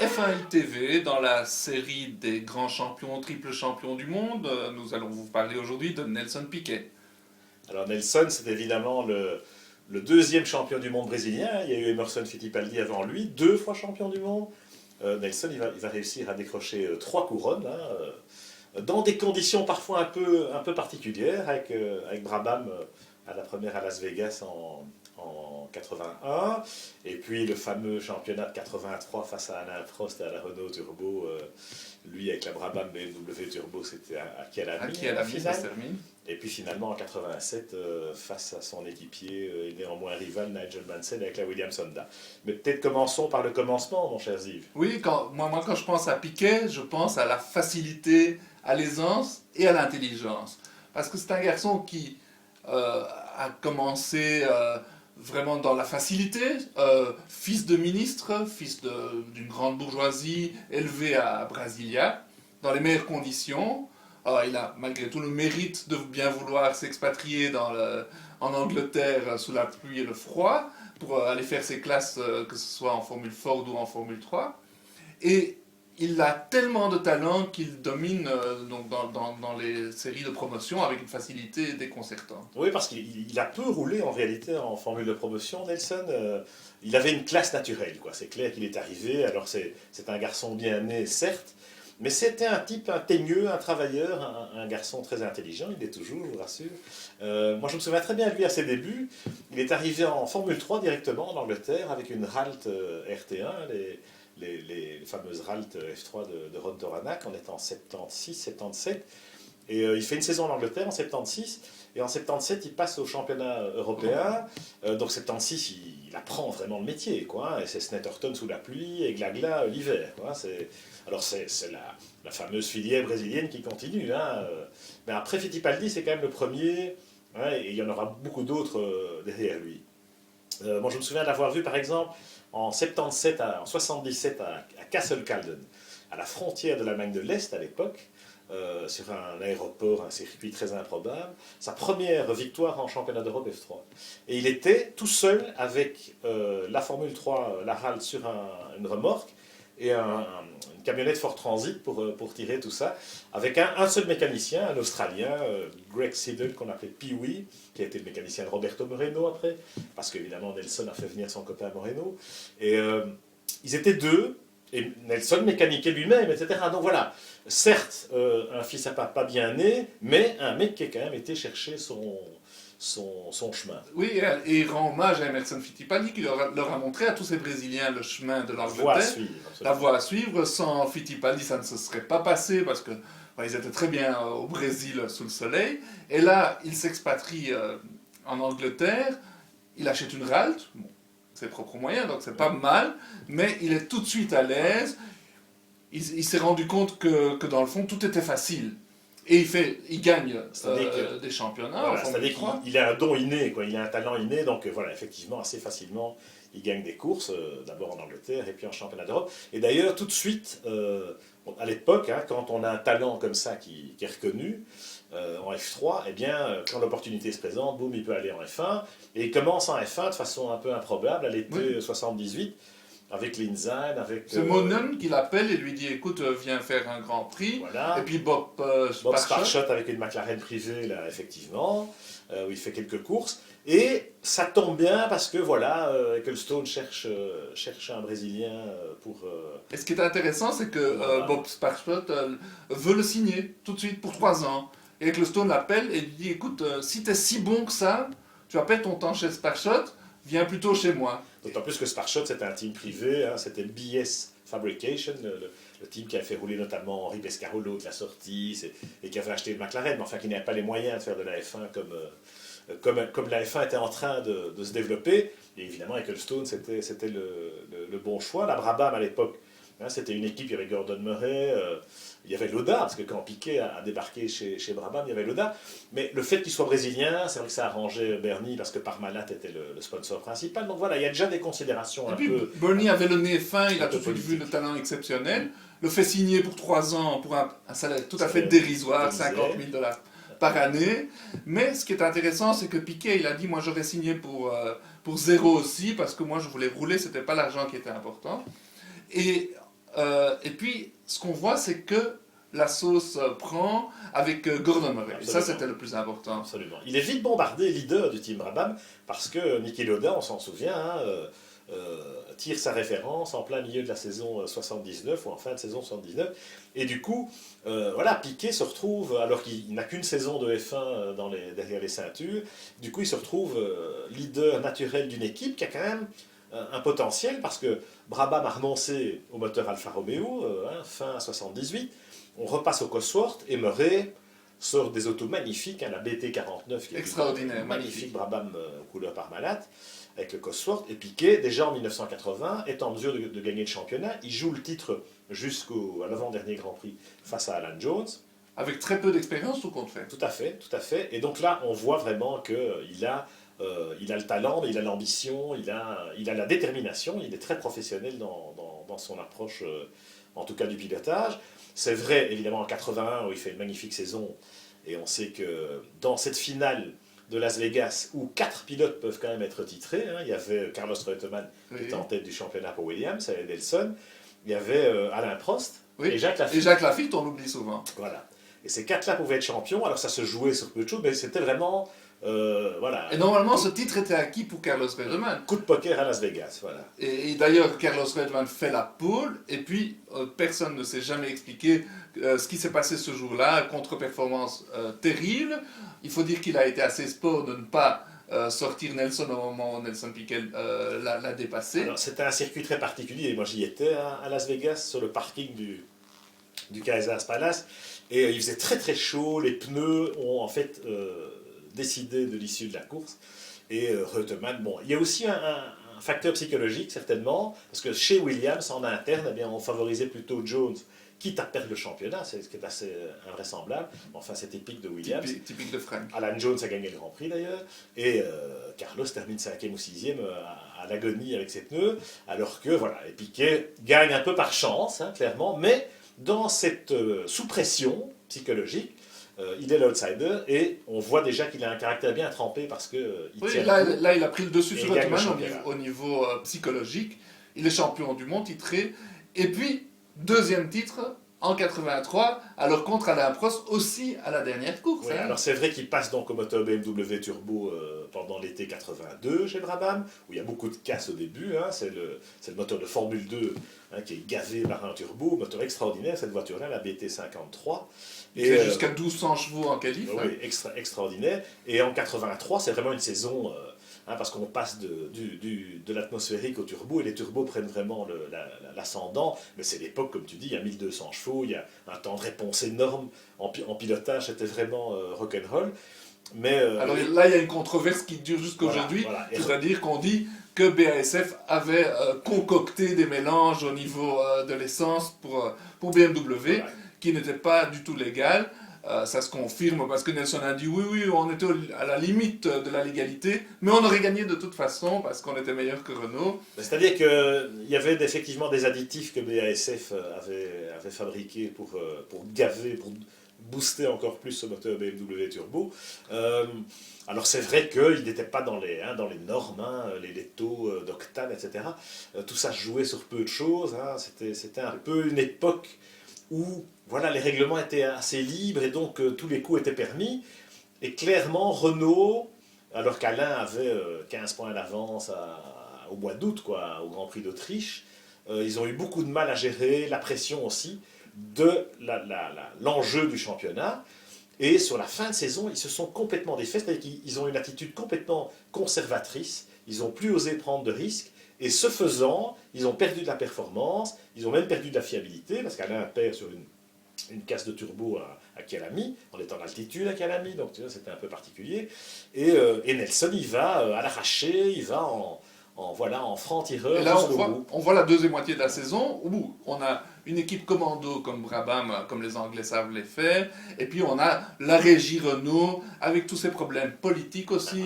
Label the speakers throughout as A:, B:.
A: F1 TV, dans la série des grands champions, triple champions du monde, nous allons vous parler aujourd'hui de Nelson Piquet.
B: Alors Nelson, c'est évidemment le deuxième champion du monde brésilien. Il y a eu Emerson Fittipaldi avant lui, 2 fois champion du monde. Nelson, il va réussir à décrocher 3 couronnes, dans des conditions parfois un peu particulières, avec Brabham à la première à Las Vegas en 81, et puis le fameux championnat de 83 face à Alain Prost et à la Renault Turbo, lui avec la Brabham BMW Turbo, c'était à Kyalami,
A: Ça se termine.
B: et puis finalement en 87, face à son équipier et néanmoins rival Nigel Mansell avec la Williams Honda. Mais peut-être commençons par le commencement, mon cher Ziv.
A: Oui, moi quand je pense à Piquet, je pense à la facilité, à l'aisance et à l'intelligence. Parce que c'est un garçon qui a commencé vraiment dans la facilité, fils de ministre, d'une grande bourgeoisie, élevé à Brasilia, dans les meilleures conditions. Il a malgré tout le mérite de bien vouloir s'expatrier en Angleterre sous la pluie et le froid, pour aller faire ses classes, que ce soit en Formule Ford ou en Formule 3. Et il a tellement de talent qu'il domine donc dans les séries de promotion avec une facilité déconcertante.
B: Oui, parce qu'il a peu roulé en réalité en formule de promotion, Nelson. Il avait une classe naturelle, quoi. C'est clair qu'il est arrivé. Alors c'est un garçon bien né, certes, mais c'était un type ingénieux, un travailleur, un garçon très intelligent. Il est toujours, je vous rassure. Moi, je me souviens très bien de lui à ses débuts. Il est arrivé en Formule 3 directement en Angleterre avec une Ralt RT1, les fameuses Ralt F3 de Ron Toranak. On est en 76, 77. Et il fait une saison en Angleterre en 76, et en 77 il passe au championnat européen. Donc 76 il apprend vraiment le métier, quoi. Et c'est Snetterton sous la pluie et Glagla l'hiver, quoi. Alors c'est la fameuse filière brésilienne qui continue, mais après Fittipaldi c'est quand même le premier, et il y en aura beaucoup d'autres derrière lui. Moi je me souviens d'avoir vu par exemple en 77 à Castle Calden, à la frontière de l'Allemagne de l'Est à l'époque, sur un aéroport, un circuit très improbable, sa première victoire en championnat d'Europe F3. Et il était tout seul avec la Formule 3, la Ralt sur une remorque, et une camionnette Ford Transit pour tirer tout ça, avec un seul mécanicien, un Australien, Greg Siddle, qu'on appelait Pee-wee, qui a été le mécanicien de Roberto Moreno après, parce qu'évidemment Nelson a fait venir son copain Moreno. Et ils étaient 2, et Nelson mécaniquait lui-même, etc. Donc voilà, certes, un fils à papa bien né, mais un mec qui a quand même été chercher son chemin.
A: Oui, et il rend hommage à Emerson Fittipaldi qui leur a montré à tous ces Brésiliens le chemin de
B: La voie à
A: l'Angleterre.
B: suivre.
A: La voie à suivre. Sans Fittipaldi, ça ne se serait pas passé parce que ils étaient très bien au Brésil sous le soleil. Et là, il s'expatrie en Angleterre, il achète une Ralt, bon, ses propres moyens, donc c'est pas mal, mais il est tout de suite à l'aise. Il s'est rendu compte que dans le fond, tout était facile. Et il gagne des championnats.
B: Voilà, c'est-à-dire qu'il a un don inné, quoi. Il a un talent inné, donc voilà, effectivement, assez facilement, il gagne des courses, d'abord en Angleterre et puis en championnat d'Europe. Et d'ailleurs, tout de suite, à l'époque, quand on a un talent comme ça qui est reconnu, en F3, eh bien, quand l'opportunité se présente, boum, il peut aller en F1. Et il commence en F1 de façon un peu improbable, à l'été 78, avec Linzheim, avec...
A: C'est Monen qui l'appelle et lui dit écoute, viens faire un Grand Prix.
B: Voilà.
A: Et puis Bob
B: Sparshott avec une McLaren privée, là, effectivement, où il fait quelques courses. Et ça tombe bien parce que, voilà, Ecclestone cherche un Brésilien pour...
A: Et ce qui est intéressant, c'est que Bob Sparshott veut le signer tout de suite pour 3 ans. Et Ecclestone l'appelle et lui dit écoute, si t'es si bon que ça, tu vas perdre ton temps chez Sparshott, viens plutôt chez moi.
B: D'autant plus que Sparshott, c'était un team privé, c'était BS Fabrication, le team qui a fait rouler notamment Henri Pescarolo de la sortie, et qui avait acheté une McLaren, mais enfin qui n'avait pas les moyens de faire de la F1 comme la F1 était en train de se développer. Et évidemment, Ecclestone, c'était le bon choix. La Brabham, à l'époque, c'était une équipe, il y avait Gordon Murray, il y avait Lauda, parce que quand Piquet a débarqué chez Brabham, il y avait Lauda. Mais le fait qu'il soit brésilien, c'est vrai que ça arrangeait Bernie, parce que Parmalat était le sponsor principal. Donc voilà, il y a déjà des considérations
A: et puis, Bernie avait le nez fin, il a tout de suite vu le talent exceptionnel, le fait signer pour 3 ans pour un salaire tout à fait dérisoire, 50 000 $ par année. Mais ce qui est intéressant, c'est que Piquet, il a dit moi j'aurais signé pour 0 aussi, parce que moi je voulais rouler, c'était pas l'argent qui était important. Et Et puis, ce qu'on voit, c'est que la sauce prend avec Gordon Murray. Et ça,
B: Absolument.
A: c'était le plus important.
B: Absolument. Il est vite bombardé, leader du team Brabham, parce que Niki Lauda, on s'en souvient, hein, tire sa référence en plein milieu de la saison 79 ou en fin de saison 79. Et du coup, voilà, Piquet se retrouve, alors qu'il n'a qu'une saison de F1 derrière les ceintures, du coup il se retrouve leader naturel d'une équipe qui a quand même un potentiel, parce que Brabham a renoncé au moteur Alfa Romeo, fin 78, on repasse au Cosworth, et Murray sort des autos magnifiques, hein, la BT49 qui est
A: Extraordinaire,
B: une
A: magnifique.
B: Brabham couleur Parmalat, avec le Cosworth, et Piquet, déjà en 1980, est en mesure de gagner le championnat. Il joue le titre jusqu'à l'avant-dernier Grand Prix face à Alan Jones.
A: Avec très peu d'expérience, tout compte fait.
B: Tout à fait, tout à fait. Et donc là, on voit vraiment qu'il a, il a le talent, il a l'ambition, il a la détermination, il est très professionnel dans son approche, en tout cas du pilotage. C'est vrai, évidemment, en 81, où il fait une magnifique saison, et on sait que dans cette finale de Las Vegas, où 4 pilotes peuvent quand même être titrés, hein, il y avait Carlos Reutemann qui était en tête du championnat pour Williams, il y avait Nelson, il y avait Alain Prost,
A: Oui.
B: et Jacques Lafitte.
A: Et Jacques Lafitte, on l'oublie souvent.
B: Voilà. Et ces 4-là pouvaient être champions, alors ça se jouait sur peu de choses, mais c'était vraiment, voilà,
A: Et normalement, ce titre était acquis pour Carlos Reutemann.
B: coup de poker à Las Vegas, voilà.
A: Et d'ailleurs, Carlos Reutemann fait la pole, et puis personne ne s'est jamais expliqué ce qui s'est passé ce jour-là, contre-performance terrible. Il faut dire qu'il a été assez sport de ne pas sortir Nelson au moment où Nelson Piquet l'a dépassé.
B: Alors c'était un circuit très particulier, moi j'y étais à Las Vegas, sur le parking du Caesars Palace, et il faisait très très chaud, les pneus ont en fait décidé de l'issue de la course, et Reutemann, bon, il y a aussi un facteur psychologique certainement, parce que chez Williams, en interne, eh bien, on favorisait plutôt Jones, quitte à perdre le championnat, c'est ce qui est assez invraisemblable, enfin c'est typique de Williams.
A: Typique de Frank.
B: Alan Jones a gagné le Grand Prix d'ailleurs, et Carlos termine 5e ou 6e à l'agonie avec ses pneus, alors que voilà, et Piquet gagne un peu par chance, hein, clairement, mais dans cette sous-pression psychologique, il est l'outsider, et on voit déjà qu'il a un caractère bien trempé, parce que il
A: Oui,
B: tient
A: là, il a pris le dessus
B: et
A: sur
B: il gagne le
A: Reutemann
B: championnat.
A: au niveau psychologique. Il est champion du monde titré. Et puis, deuxième titre en 83, alors contre Alain Prost aussi à la dernière course.
B: Oui,
A: hein.
B: alors c'est vrai qu'il passe donc au moteur BMW Turbo pendant l'été 82 chez Brabham, où il y a beaucoup de casse au début, hein, c'est le moteur de Formule 2 hein, qui est gavé par un turbo, moteur extraordinaire, cette voiture-là, la BT53.
A: Il fait jusqu'à 1200 chevaux en qualif.
B: Oui, extraordinaire. Et en 83, c'est vraiment une saison, hein, parce qu'on passe de l'atmosphérique au turbo, et les turbos prennent vraiment l'ascendant. Mais c'est l'époque, comme tu dis, il y a 1200 chevaux, il y a un temps de réponse énorme en pilotage, c'était vraiment rock'n'roll. Mais,
A: Alors là, il y a une controverse qui dure jusqu'à aujourd'hui,
B: voilà.
A: c'est-à-dire qu'on dit que BASF avait concocté des mélanges au niveau de l'essence pour BMW,
B: Voilà.
A: qui n'étaient pas du tout légales. Ça se confirme parce que Nelson a dit oui, on était à la limite de la légalité, mais on aurait gagné de toute façon parce qu'on était meilleur que Renault.
B: C'est-à-dire qu'il y avait effectivement des additifs que BASF avait fabriqués pour gaver, pour booster encore plus ce moteur BMW Turbo. Alors c'est vrai qu'il n'était pas dans les normes, hein, les taux d'octane, etc. Tout ça se jouait sur peu de choses. Hein. C'était un peu une époque où voilà, les règlements étaient assez libres, et donc tous les coups étaient permis. Et clairement, Renault, alors qu'Alain avait 15 points d'avance au mois d'août, au Grand Prix d'Autriche, ils ont eu beaucoup de mal à gérer la pression aussi de l'enjeu du championnat. Et sur la fin de saison, ils se sont complètement défaits, c'est-à-dire qu'ils ont une attitude complètement conservatrice, ils n'ont plus osé prendre de risques, et ce faisant, ils ont perdu de la performance, ils ont même perdu de la fiabilité, parce qu'Alain perd sur une casse de turbo à Kyalami, on est en altitude à Kyalami, donc tu vois, c'était un peu particulier. Et Nelson, il va à l'arraché, il va en franc-tireur.
A: Et là, on voit la deuxième moitié de la saison où on a une équipe commando comme Brabham, comme les Anglais savent les faire, et puis on a la régie Renault avec tous ces problèmes politiques aussi,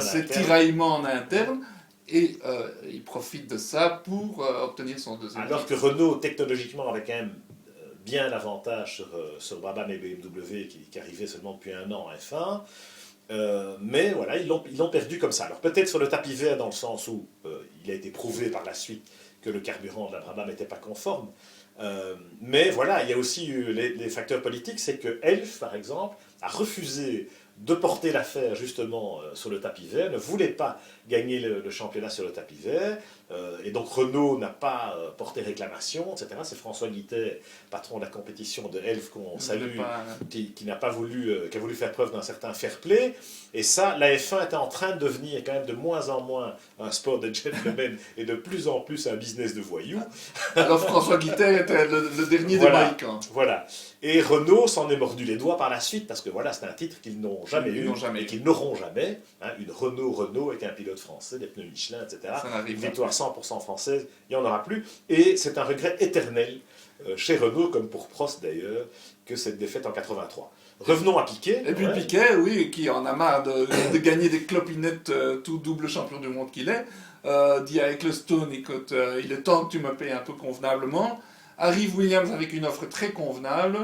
A: ces tiraillements en interne. Et il profite de ça pour obtenir son deuxième
B: titre. Alors que Renault, technologiquement, avait quand même bien l'avantage sur Brabham et BMW qui arrivaient seulement depuis un an en F1. Mais voilà, ils l'ont perdu comme ça. Alors peut-être sur le tapis vert, dans le sens où il a été prouvé par la suite que le carburant de la Brabham n'était pas conforme. Mais voilà, il y a aussi eu les facteurs politiques, c'est que Elf, par exemple, a refusé de porter l'affaire justement sur le tapis vert, ne voulait pas gagner le championnat sur le tapis vert, et donc Renault n'a pas porté réclamation, etc. C'est François Guittet, patron de la compétition de Elf, qu'on salue, qui n'a pas voulu, qui a voulu faire preuve d'un certain fair play, et ça, la F1 était en train de devenir quand même de moins en moins un sport de gentlemen et de plus en plus un business de voyous.
A: Alors François Guittet était le dernier des Mohicans.
B: Voilà. Et Renault s'en est mordu les doigts par la suite, parce que voilà, c'est un titre qu'ils n'ont jamais eu, et qu'ils n'auront jamais. Hein, une Renault avec un pilote français, des pneus Michelin, etc. Une victoire 100% française, il n'y en aura plus. Et c'est un regret éternel chez Renault, comme pour Prost d'ailleurs, que cette défaite en 83. Revenons à Piquet.
A: Et puis Piquet, oui, qui en a marre de gagner des clopinettes, tout double champion du monde qu'il est, dit à Ecclestone, écoute, il est temps que tu me payes un peu convenablement. Arrive Williams avec une offre très convenable,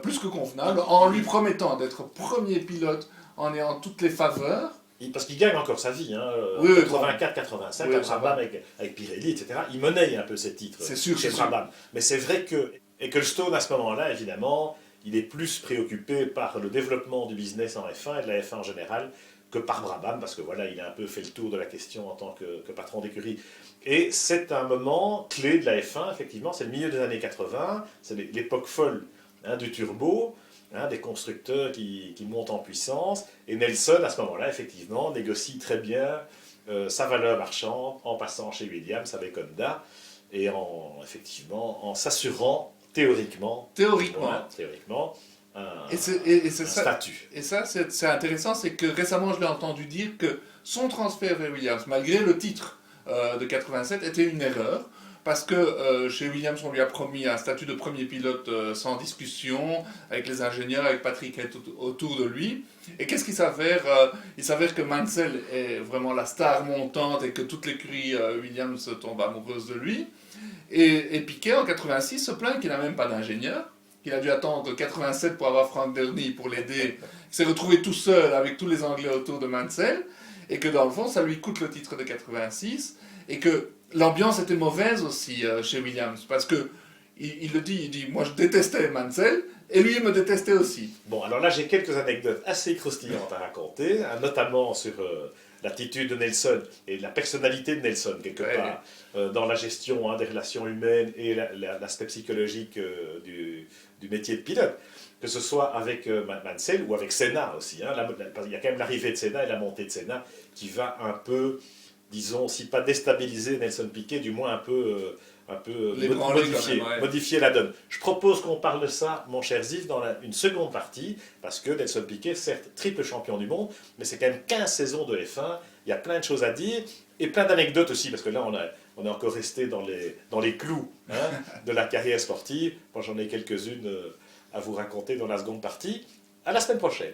A: plus que convenable, en lui promettant d'être premier pilote en ayant toutes les faveurs.
B: Parce qu'il gagne encore sa vie, hein,
A: oui,
B: 84, 85, oui, à Brabham avec Pirelli, etc. Il monnaie un peu ses titres chez Brabham. Mais c'est vrai que Ecclestone, à ce moment-là, évidemment, il est plus préoccupé par le développement du business en F1 et de la F1 en général que par Brabham, parce que voilà, il a un peu fait le tour de la question en tant que patron d'écurie. Et c'est un moment clé de la F1, effectivement, c'est le milieu des années 80, c'est l'époque folle du turbo, des constructeurs qui montent en puissance, et Nelson, à ce moment-là, effectivement, négocie très bien sa valeur marchande en passant chez Williams avec Honda, et effectivement, en s'assurant théoriquement, un statut.
A: Et ça, c'est intéressant, c'est que récemment, je l'ai entendu dire que son transfert vers Williams, malgré le titre de 87, était une erreur, parce que chez Williams, on lui a promis un statut de premier pilote sans discussion, avec les ingénieurs, avec Patrick Head autour de lui. Et qu'est-ce qu'il s'avère Il s'avère que Mansell est vraiment la star montante et que toute l'écurie Williams tombe amoureuse de lui. Et Piquet, en 86, se plaint qu'il n'a même pas d'ingénieur, qu'il a dû attendre 87 pour avoir Frank Derny pour l'aider. Il s'est retrouvé tout seul avec tous les Anglais autour de Mansell, et que dans le fond, ça lui coûte le titre de 86, et que l'ambiance était mauvaise aussi chez Williams, parce que il le dit, il dit, moi je détestais Mansell, et lui il me détestait aussi.
B: Bon, alors là j'ai quelques anecdotes assez croustillantes à raconter, notamment sur l'attitude de Nelson et la personnalité de Nelson, quelque part, dans la gestion des relations humaines et l'aspect psychologique du métier de pilote. Que ce soit avec Mansell ou avec Senna aussi. Hein. Il y a quand même l'arrivée de Senna et la montée de Senna qui va un peu, disons, si pas déstabiliser Nelson Piquet, du moins un peu modifier la donne. Je propose qu'on parle de ça, mon cher Ziv, dans une seconde partie, parce que Nelson Piquet, certes, triple champion du monde, mais c'est quand même 15 saisons de F1, il y a plein de choses à dire, et plein d'anecdotes aussi, parce que là, on est encore resté dans les clous de la carrière sportive. Moi, j'en ai quelques-unes à vous raconter dans la seconde partie. À la semaine prochaine.